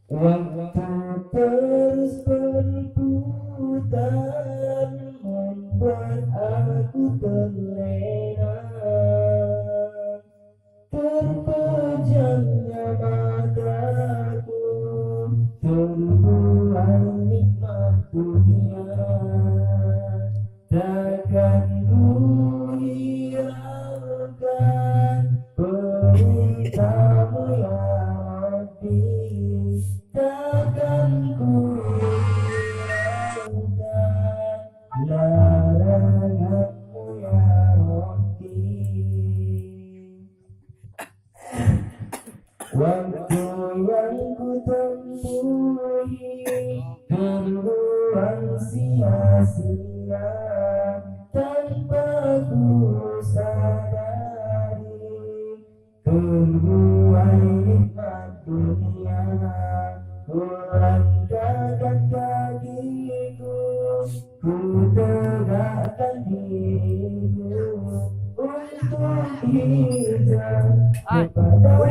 Waktu terus berputar membuat aku terlena, terpejamnya mataku, terbuai nikmat dunia. Takkan ku hiraukan perintahmu ya Rabbi, takkan ku hiraukan laranganmu ya Rabbi. Waktu yang ku tempuhi terbuang sia-sia tanpa ku sadari, terbuai nikmat dunia. Ku langkahkan kakiku, ku tegakkan diriku untuk hijrah kepada